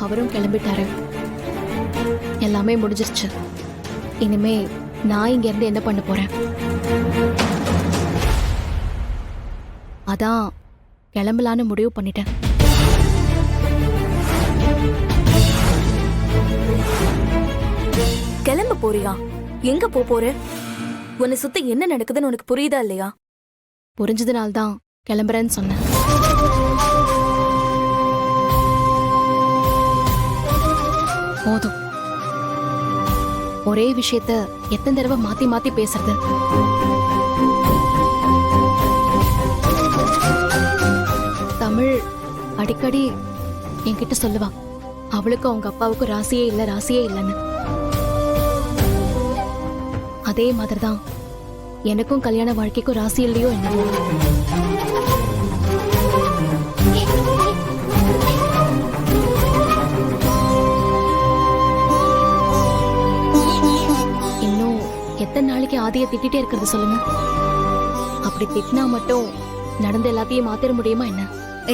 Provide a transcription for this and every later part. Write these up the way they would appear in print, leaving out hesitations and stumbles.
அவரும் கிளம்பிட்டாரு. எல்லாமே முடிஞ்சிருச்சு. இனிமே நான் இங்க இருந்து என்ன பண்ண போறேன்? அதான் கிளம்பலான்னு முடிவு பண்ணிட்டேன். கிளம்ப போறியா? எங்க போற? உன்னை சுத்தி என்ன நடக்குதுன்னு உனக்கு புரியுதா இல்லையா? புரிஞ்சதுனால்தான் கிளம்புறேன்னு சொன்னேன். போதும். ஒரே விஷயத்த எத்தனை தடவை மாத்தி மாத்தி பேசுறது? தமிழ் அடிக்கடி என்கிட்ட சொல்லுவா, அவளுக்கும் அவங்க அப்பாவுக்கும் ராசியே இல்ல ராசியே இல்லைன்னு. அதே மாதிரிதான் எனக்கும் கல்யாண வாழ்க்கைக்கும் ராசி இல்லையோ என்னவோ. இன்னும் எத்தனை நாளைக்கு ஆதியை திட்டிட்டே இருக்கிறது சொல்லுங்க? அப்படி திட்டினா மட்டும் நடந்த எல்லாத்தையும் மாத்திர முடியுமா என்ன?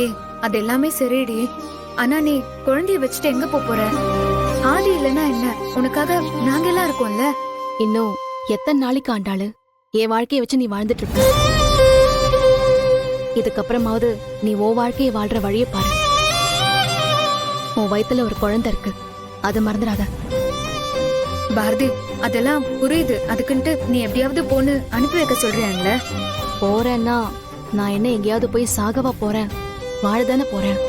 ஏய், அது எல்லாமே சரிடி. ஆனா நீ குழந்தைய வச்சுட்டு எங்க போற? ஆதி இல்லைன்னா என்ன? உனக்காக நாங்க எல்லாம் இருக்கோம்ல. இன்னும் எத்தனை நாளைக்கு ஆண்டாளு என் வாழ்க்கைய வச்சு நீ வாழ்ந்துட்டு இருக்க? இதுக்கப்புறமாவது நீ உன் வாழ்க்கையை வாழ்ற வழிய பாரு. உன் வயித்துல ஒரு குழந்தை இருக்கு, அதை மறந்துடாத. பாரதி, அதெல்லாம் புரியுது. அதுக்குன்ட்டு நீ எப்படியாவது போன்னு அனுப்பி வைக்க சொல்றியாங்கள? போறேன்னா நான் என்ன எங்கேயாவது போய் சாகவா போறேன்? வாழதானே போறேன்.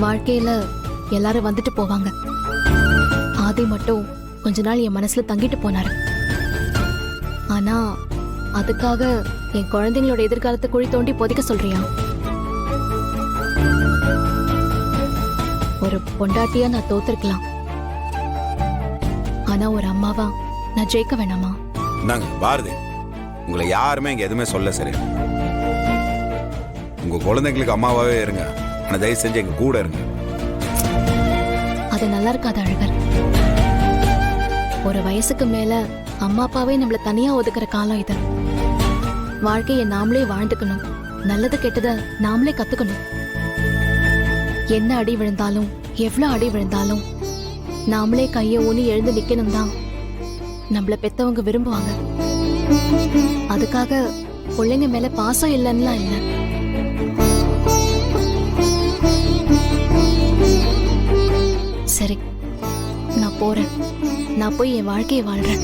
வாழ்க்கையில எல்லாரும் வந்துட்டு போவாங்க. ஆதி மட்டும் கொஞ்ச நாள் என் மனசுல தங்கிட்டு போனாரு. ஆனா அதுக்காக என் குழந்தைங்களோட எதிர்காலத்தை குழி தோண்டி புதைக்க சொல்றியா? ஒரு பொண்டாட்டியா நான் தோத்திருக்கலாம், ஆனா ஒரு அம்மாவா நான் ஜெயிக்க வேணாமா? நாங்க பாரதி, உங்களை யாருமே இங்க எதுவுமே சொல்ல. சரி, உங்க குழந்தைங்களுக்கு அம்மாவாவே இருங்க. ஆனா தயவு செஞ்சு எங்க கூட இருங்க. அது நல்லா இருக்காது அழகர். ஒரு வயசுக்கு மேல அம்மா அப்பாவே நம்மள தனியா ஒதுக்குற காலம் இது. வாழ்க்கையை நாமளே வாழ்ந்துக்கணும். நல்லது கெட்டத நாமளே கத்துக்கணும். என்ன அடி விழுந்தாலும் எவ்வளவு அடி விழுந்தாலும் நாமளே கைய ஊனி எழுந்து நிக்கணும் தான் நம்மள பெத்தவங்க விரும்புவாங்க. அதுக்காக பிள்ளைங்க மேல பாசம் இல்லைன்னுலாம் இல்லை. சரி, நான் போறேன். நான் போய் என் வாழ்க்கையை வாழ்றேன்.